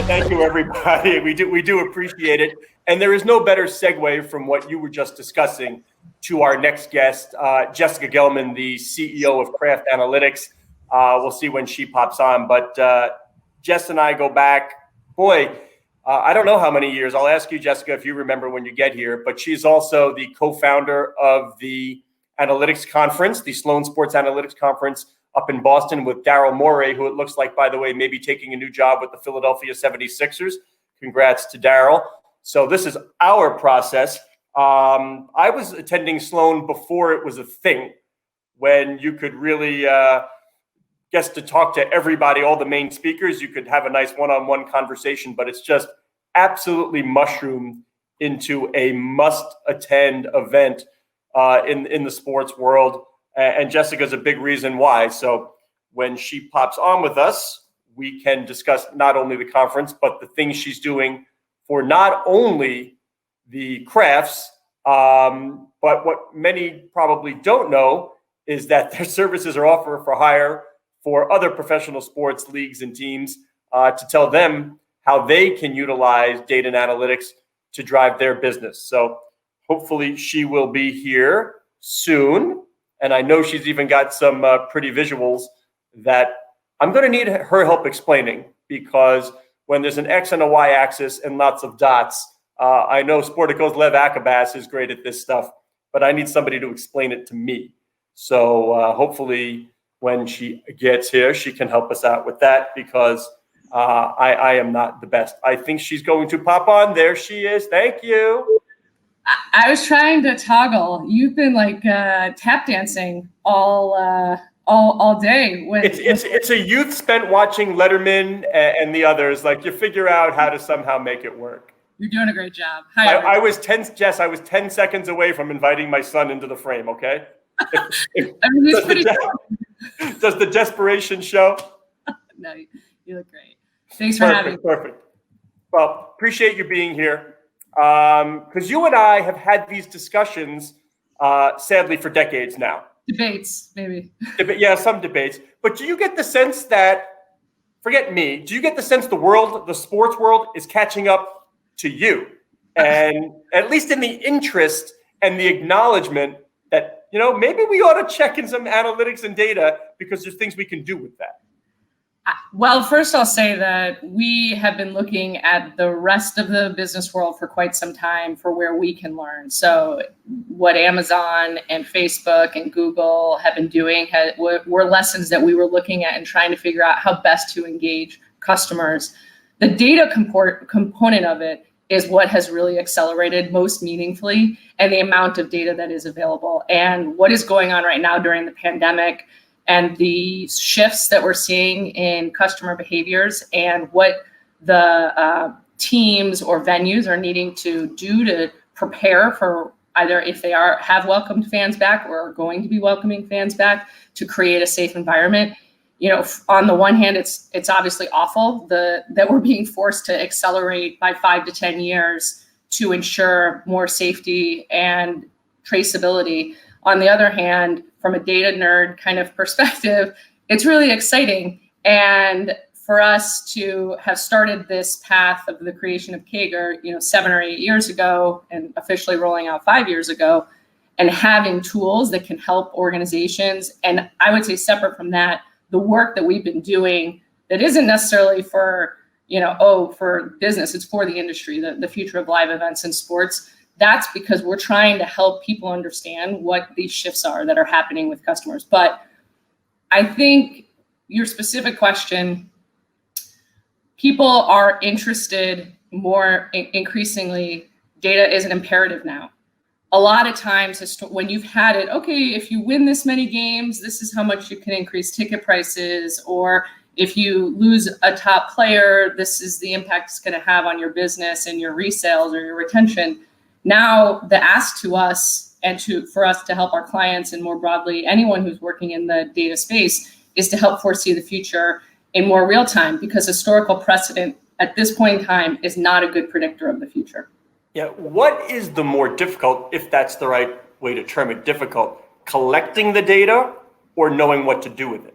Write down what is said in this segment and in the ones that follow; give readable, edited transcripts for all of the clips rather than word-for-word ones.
Thank you, everybody. We do appreciate it. And there is no better segue from what you were just discussing to our next guest, Jessica Gelman, the CEO of Kraft Analytics. We'll see when she pops on. But Jess and I go back, I don't know how many years. I'll ask you, Jessica, if you remember when you get here. But she's also the co-founder of the Analytics Conference, the Sloan Sports Analytics Conference up in Boston with Daryl Morey, who it looks like, by the way, may be taking a new job with the Philadelphia 76ers. Congrats to Daryl. So this is our process. I was attending Sloan before it was a thing, when you could really get to talk to everybody, all the main speakers. You could have a nice one-on-one conversation, but it's just absolutely mushroomed into a must-attend event in the sports world. And Jessica's a big reason why. So when she pops on with us, we can discuss not only the conference, but the things she's doing for not only the Krafts, but what many probably don't know is that their services are offered for hire for other professional sports leagues and teams to tell them how they can utilize data and analytics to drive their business. So hopefully she will be here soon. And I know she's even got some pretty visuals that I'm going to need her help explaining, because when there's an X and a Y axis and lots of dots, I know Sportico's Lev Akabas is great at this stuff, but I need somebody to explain it to me. So hopefully when she gets here, she can help us out with that, because I am not the best. I think she's going to pop on. There she is. Thank you. I was trying to toggle. You've been like tap dancing all day. It's a youth spent watching Letterman and the others. Like, you figure out how to somehow make it work. You're doing a great job. Hi, I was 10 seconds away from inviting my son into the frame. Okay. Does the desperation show? No, you look great. Thanks for having me. Perfect. Well, appreciate you being here. Because you and I have had these discussions, sadly, for decades now. Debates, maybe. Yeah, some debates. But do you get the sense that, forget me, do you get the sense the sports world is catching up to you? And at least in the interest and the acknowledgement that, maybe we ought to check in some analytics and data, because there's things we can do with that. Well, first I'll say that we have been looking at the rest of the business world for quite some time for where we can learn. So what Amazon and Facebook and Google have been doing were lessons that we were looking at and trying to figure out how best to engage customers. The data component of it is what has really accelerated most meaningfully, and the amount of data that is available. And what is going on right now during the pandemic, and the shifts that we're seeing in customer behaviors, and what the teams or venues are needing to do to prepare for either if they have welcomed fans back or are going to be welcoming fans back, to create a safe environment. On the one hand, it's obviously awful that we're being forced to accelerate by 5 to 10 years to ensure more safety and traceability. On the other hand, from a data nerd kind of perspective, it's really exciting. And for us to have started this path of the creation of KAGR, 7 or 8 years ago, and officially rolling out 5 years ago, and having tools that can help organizations. And I would say, separate from that, the work that we've been doing that isn't necessarily for, for business, it's for the industry, the future of live events and sports. That's because we're trying to help people understand what these shifts are that are happening with customers. But I think your specific question, people are interested more increasingly. Data is an imperative now. A lot of times when you've had it, okay, if you win this many games, this is how much you can increase ticket prices, or if you lose a top player, this is the impact it's going to have on your business and your resales or your retention. Now the ask to us and for us to help our clients, and more broadly anyone who's working in the data space, is to help foresee the future in more real time, because historical precedent at this point in time is not a good predictor of the future. Yeah, what is the more difficult, if that's the right way to term it, difficult, collecting the data or knowing what to do with it?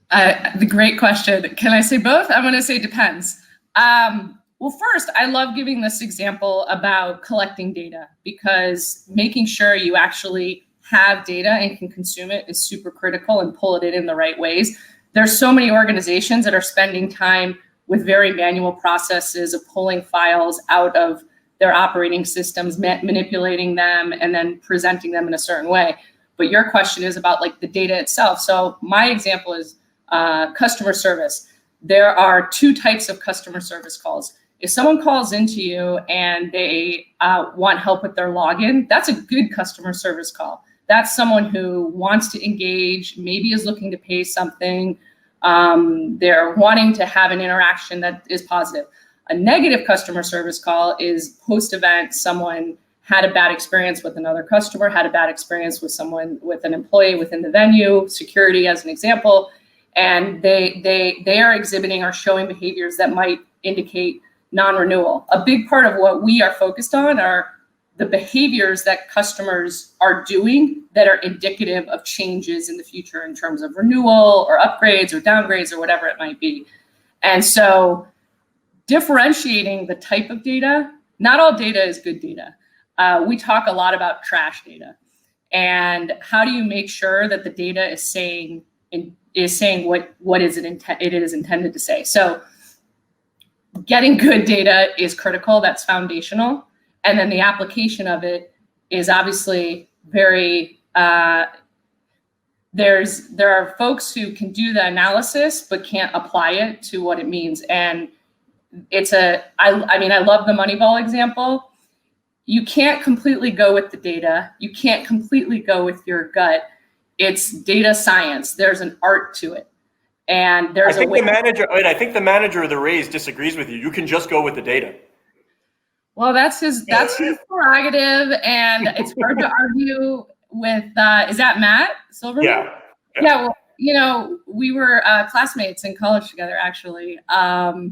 The great question. Can I say both? I'm going to say depends. Well, first, I love giving this example about collecting data, because making sure you actually have data and can consume it is super critical, and pull it in the right ways. There's so many organizations that are spending time with very manual processes of pulling files out of their operating systems, manipulating them, and then presenting them in a certain way. But your question is about like the data itself. So my example is customer service. There are two types of customer service calls. If someone calls into you and they want help with their login, that's a good customer service call. That's someone who wants to engage, maybe is looking to pay something. They're wanting to have an interaction that is positive. A negative customer service call is post-event. Someone had a bad experience with another customer, had a bad experience with someone, with an employee within the venue, security as an example, and they are exhibiting or showing behaviors that might indicate non-renewal. A big part of what we are focused on are the behaviors that customers are doing that are indicative of changes in the future in terms of renewal or upgrades or downgrades or whatever it might be. And so differentiating the type of data, not all data is good data. We talk a lot about trash data, and how do you make sure that the data is saying what is it is intended to say. So getting good data is critical, that's foundational. And then the application of it is obviously very, there are folks who can do the analysis, but can't apply it to what it means. And I mean, I love the Moneyball example. You can't completely go with the data. You can't completely go with your gut. It's data science. There's an art to it. And there's I think the manager of the Rays disagrees with you. You can just go with the data. Well, that's his prerogative, and it's hard to argue with. Is that Matt Silverman? Yeah. Well, you know, we were classmates in college together, actually. Well,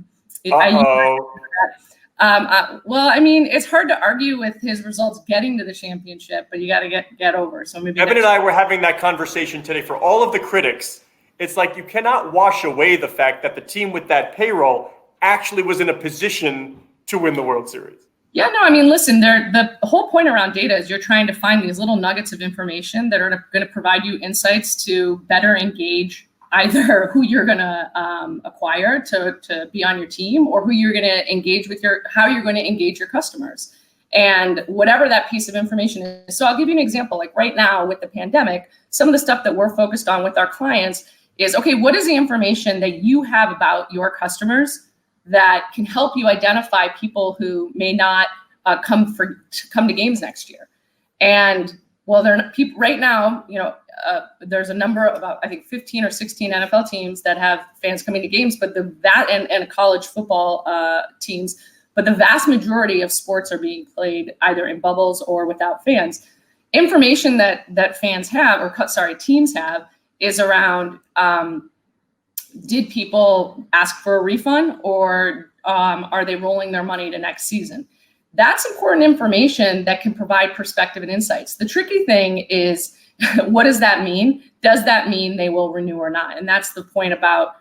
I mean, it's hard to argue with his results getting to the championship, but you got to get over. So maybe Evan and I were having that conversation today. For all of the critics, it's like you cannot wash away the fact that the team with that payroll actually was in a position to win the World Series. Yeah, no, I mean, listen, the whole point around data is you're trying to find these little nuggets of information that are going to provide you insights to better engage either who you're going to acquire to be on your team, or who you're going to engage with, how you're going to engage your customers. And whatever that piece of information is. So I'll give you an example. Like right now with the pandemic, some of the stuff that we're focused on with our clients is, okay, what is the information that you have about your customers that can help you identify people who may not come to games next year? And well, they're not, people right now, you know, there's a number of about, I think 15 or 16 NFL teams that have fans coming to games, but and college football teams, but the vast majority of sports are being played either in bubbles or without fans. Information that fans have, teams have, is around, did people ask for a refund, or are they rolling their money to next season? That's important information that can provide perspective and insights. The tricky thing is, what does that mean? Does that mean they will renew or not? And that's the point about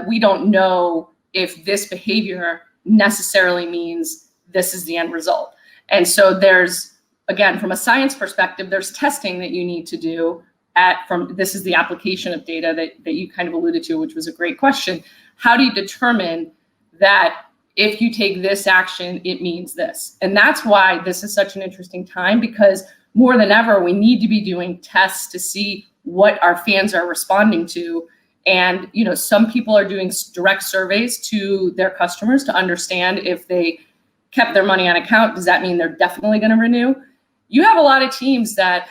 we don't know if this behavior necessarily means this is the end result. And so there's, again, from a science perspective, there's testing that you need to do this is the application of data that you kind of alluded to, which was a great question. How do you determine that if you take this action, it means this? And that's why this is such an interesting time, because more than ever, we need to be doing tests to see what our fans are responding to. And, you know, some people are doing direct surveys to their customers to understand if they kept their money on account, does that mean they're definitely going to renew? You have a lot of teams that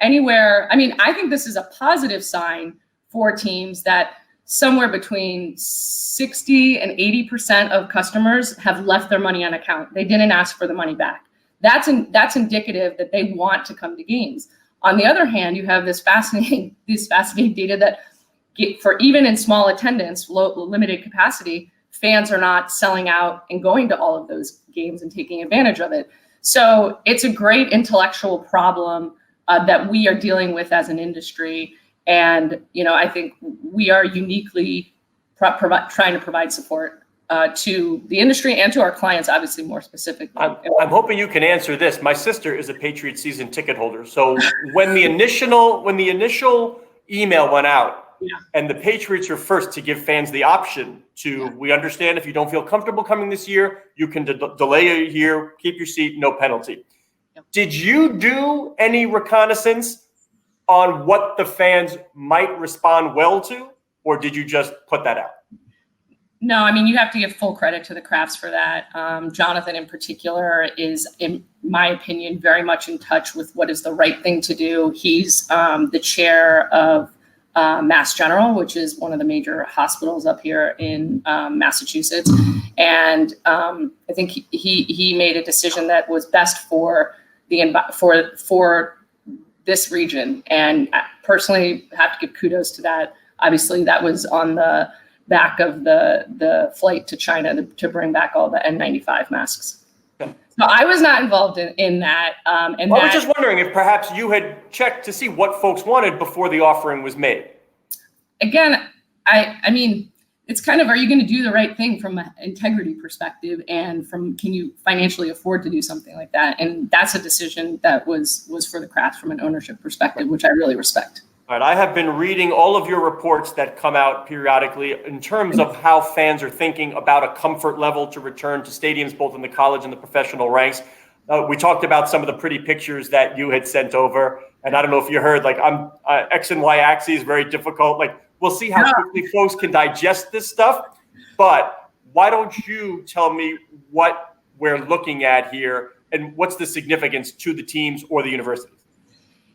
I think this is a positive sign for teams that somewhere between 60 and 80% of customers have left their money on account. They didn't ask for the money back. That's indicative that they want to come to games. On the other hand, you have this fascinating data that for even in small attendance, limited capacity, fans are not selling out and going to all of those games and taking advantage of it. So it's a great intellectual problem that we are dealing with as an industry. And, I think we are uniquely trying to provide support to the industry and to our clients, obviously more specifically. I'm hoping you can answer this. My sister is a Patriots season ticket holder. So when the initial email went out, and the Patriots were first to give fans the option to, we understand if you don't feel comfortable coming this year, you can delay a year, keep your seat, no penalty. Did you do any reconnaissance on what the fans might respond well to, or did you just put that out? No, you have to give full credit to the Krafts for that. Jonathan in particular is, in my opinion, very much in touch with what is the right thing to do. He's the chair of Mass General, which is one of the major hospitals up here in Massachusetts. And I think he made a decision that was best for for this region. And I personally have to give kudos to that. Obviously, that was on the back of the flight to China to bring back all the N95 masks. Okay. So I was not involved in that. I was just wondering if perhaps you had checked to see what folks wanted before the offering was made. Again, I mean, it's kind of, are you going to do the right thing from an integrity perspective, and can you financially afford to do something like that? And that's a decision that was for the Kraft from an ownership perspective, which I really respect. All right, I have been reading all of your reports that come out periodically in terms of how fans are thinking about a comfort level to return to stadiums, both in the college and the professional ranks. We talked about some of the pretty pictures that you had sent over, and I don't know if you heard, I'm X and Y axes, very difficult. We'll see how quickly folks can digest this stuff, but why don't you tell me what we're looking at here and what's the significance to the teams or the universities?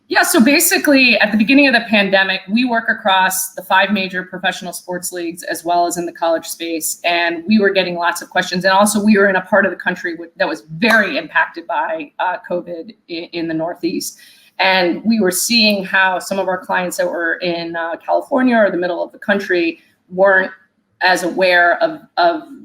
Yeah, so basically at the beginning of the pandemic, we work across the 5 major professional sports leagues as well as in the college space. And we were getting lots of questions. And also we were in a part of the country that was very impacted by COVID in the Northeast. And we were seeing how some of our clients that were in California or the middle of the country weren't as aware of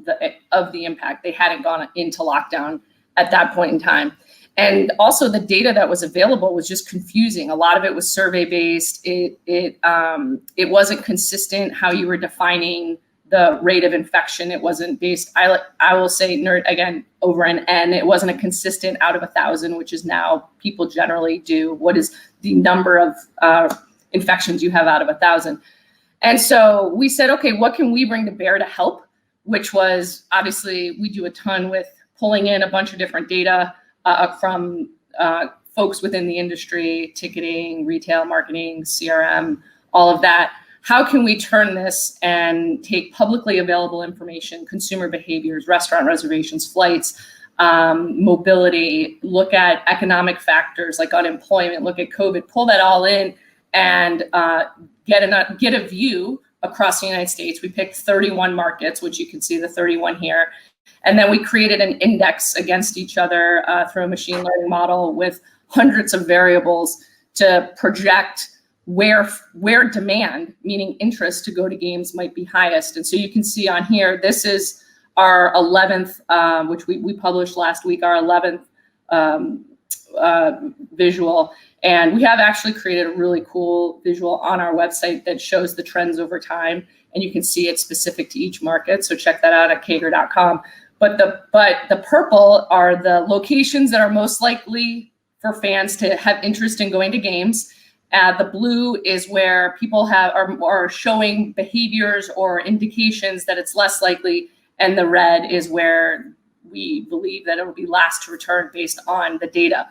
the impact. They hadn't gone into lockdown at that point in time. And also the data that was available was just confusing. A lot of it was survey based. It wasn't consistent how you were defining the rate of infection. It wasn't based, I will say, again, over an N. It wasn't a consistent out of 1,000, which is now people generally do. What is the number of infections you have out of 1,000? And so we said, okay, what can we bring to bear to help? Which was, obviously, we do a ton with pulling in a bunch of different data from folks within the industry, ticketing, retail, marketing, CRM, all of that. How can we turn this and take publicly available information, consumer behaviors, restaurant reservations, flights, mobility, look at economic factors like unemployment, look at COVID, pull that all in and get a view across the United States. We picked 31 markets, which you can see the 31 here. And then we created an index against each other through a machine learning model with hundreds of variables to project where demand, meaning interest to go to games, might be highest. And so you can see on here, this is our 11th, which we published last week, our 11th visual. And we have actually created a really cool visual on our website that shows the trends over time. And you can see it specific to each market. So check that out at KAGR.com. But the purple are the locations that are most likely for fans to have interest in going to games. The blue is where people are showing behaviors or indications that it's less likely. And the red is where we believe that it will be last to return based on the data.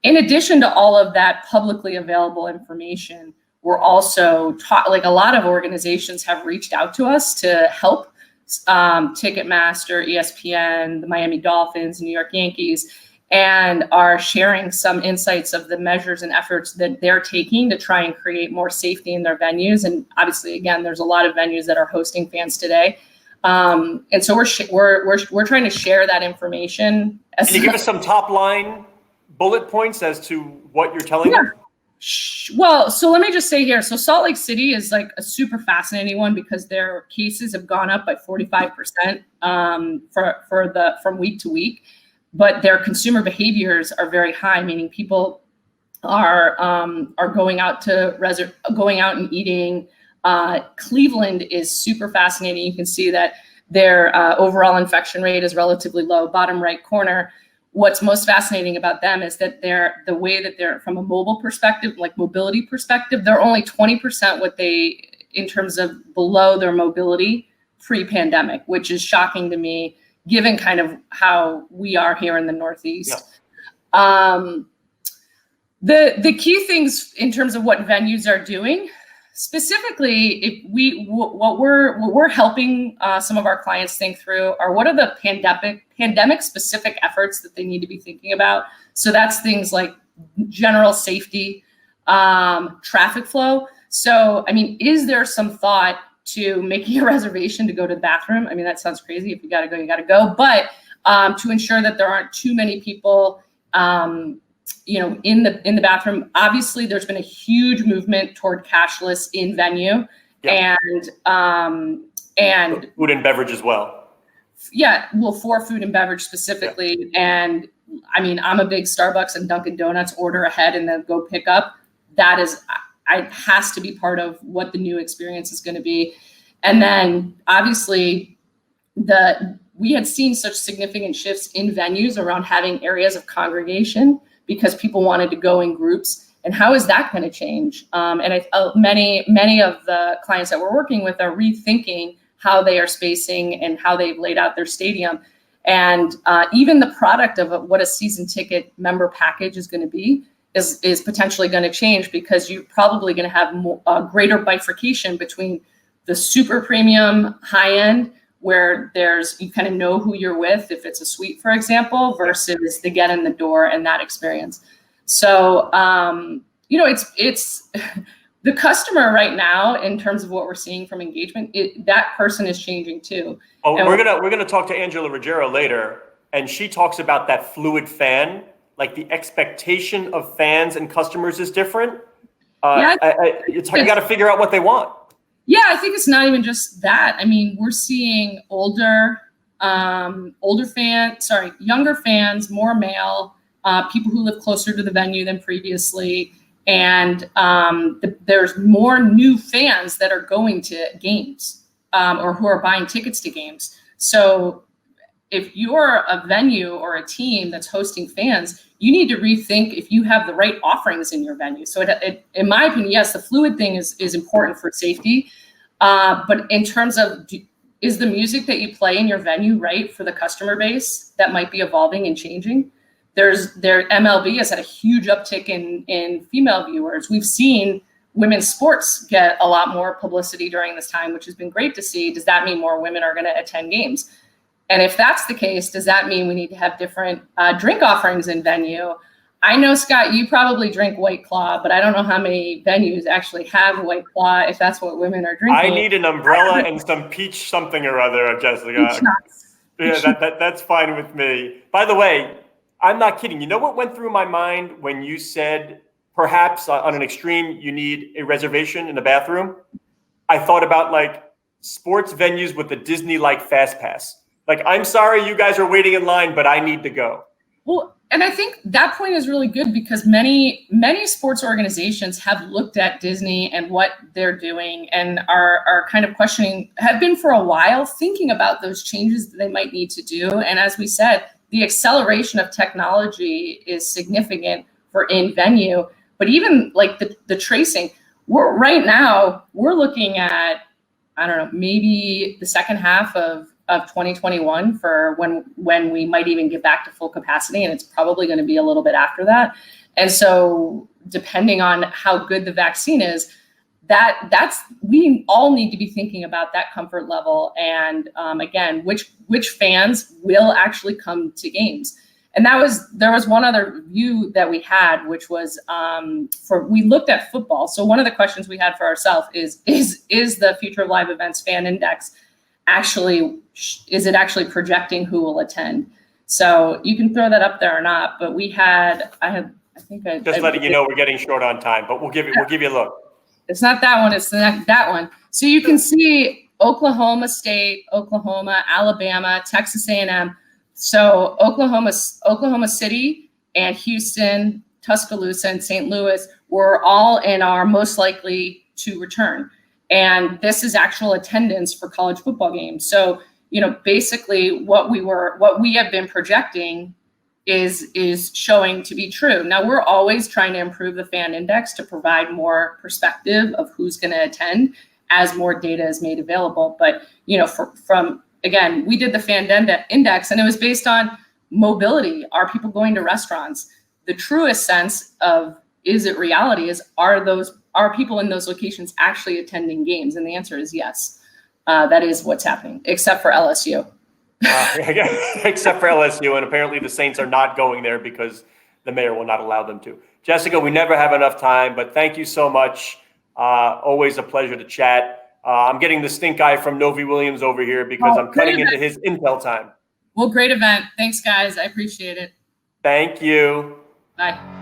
In addition to all of that publicly available information, we're also like a lot of organizations have reached out to us to help. Ticketmaster, ESPN, the Miami Dolphins, New York Yankees, and are sharing some insights of the measures and efforts that they're taking to try and create more safety in their venues. And obviously, again, there's a lot of venues that are hosting fans today. And so we're trying to share that information. Can you give us some top line bullet points as to what you're telling us? Well, so let me just say here, so Salt Lake City is like a super fascinating one because their cases have gone up by 45% from week to week, but their consumer behaviors are very high, meaning people are going out and eating. Cleveland is super fascinating. You can see that their overall infection rate is relatively low, bottom right corner. What's most fascinating about them is that the way that they're from a mobile perspective, like mobility perspective, they're only 20% in terms of below their mobility pre-pandemic, which is shocking to me, given kind of how we are here in the Northeast. Yeah. The key things in terms of what venues are doing, specifically, what we're helping some of our clients think through are what are the pandemic specific efforts that they need to be thinking about. So that's things like general safety, traffic flow. So, I mean, is there some thought to making a reservation to go to the bathroom? I mean, that sounds crazy. If you got to go, you got to go. But to ensure that there aren't too many people, in the bathroom. Obviously, there's been a huge movement toward cashless in venue, and food and beverage as well. Yeah, well, for food and beverage specifically, and I mean, I'm a big Starbucks and Dunkin' Donuts order ahead and then go pick up. That is. It has to be part of what the new experience is going to be. And then obviously we had seen such significant shifts in venues around having areas of congregation because people wanted to go in groups. And how is that going to change? And many of the clients that we're working with are rethinking how they are spacing and how they've laid out their stadium. And even the product of what a season ticket member package is going to be is potentially going to change, because you're probably going to have a greater bifurcation between the super premium high end, where you kind of know who you're with if it's a suite, for example, versus the get in the door and that experience. So, it's the customer right now in terms of what we're seeing from engagement. That person is changing too. Oh, and we're gonna talk to Angela Ruggiero later, and she talks about that fluid fan. Like the expectation of fans and customers is different. You got to figure out what they want. Yeah, I think it's not even just that. I mean, we're seeing younger fans, more male, people who live closer to the venue than previously. And there's more new fans that are going to games or who are buying tickets to games. So if you're a venue or a team that's hosting fans, you need to rethink if you have the right offerings in your venue. So in my opinion, yes, the fluid thing is important for safety. But in terms of, is the music that you play in your venue right for the customer base that might be evolving and changing? MLB has had a huge uptick in female viewers. We've seen women's sports get a lot more publicity during this time, which has been great to see. Does that mean more women are going to attend games? And if that's the case, does that mean we need to have different drink offerings in venue? I know, Scott, you probably drink White Claw, but I don't know how many venues actually have White Claw if that's what women are drinking. I need an umbrella and some peach something or other, Jessica. Yeah, that's fine with me. By the way, I'm not kidding. You know what went through my mind when you said perhaps on an extreme you need a reservation in the bathroom? I thought about like sports venues with the Disney-like Fast Pass. Like, I'm sorry you guys are waiting in line, but I need to go. Well, and I think that point is really good because many sports organizations have looked at Disney and what they're doing and are kind of questioning, have been for a while thinking about those changes that they might need to do. And as we said, the acceleration of technology is significant for in venue, but even like the tracing, we're looking at, I don't know, maybe the second half of 2021 for when we might even get back to full capacity, and it's probably going to be a little bit after that. And so depending on how good the vaccine is, we all need to be thinking about that comfort level and again, which fans will actually come to games. And there was one other view that we had, which was we looked at football. So one of the questions we had for ourselves is the Future of Live Events fan index is it actually projecting who will attend? So you can throw that up there or not, but letting you know we're getting short on time, but we'll give you a look. It's not that one, it's that one. So you can see Oklahoma State, Oklahoma, Alabama, Texas A&M. So Oklahoma City and Houston, Tuscaloosa and St. Louis were all in our most likely to return. And this is actual attendance for college football games. So, basically what we have been projecting is showing to be true. Now, we're always trying to improve the fan index to provide more perspective of who's going to attend as more data is made available. But, again, we did the fan index, and it was based on mobility. Are people going to restaurants? The truest sense of, is it reality, is are people in those locations actually attending games? And the answer is yes. That is what's happening, except for LSU. Except for LSU, and apparently the Saints are not going there because the mayor will not allow them to. Jessica, we never have enough time, but thank you so much. Always a pleasure to chat. I'm getting the stink eye from Novi Williams over here because I'm cutting into his Intel time. Well, great event. Thanks, guys. I appreciate it. Thank you. Bye.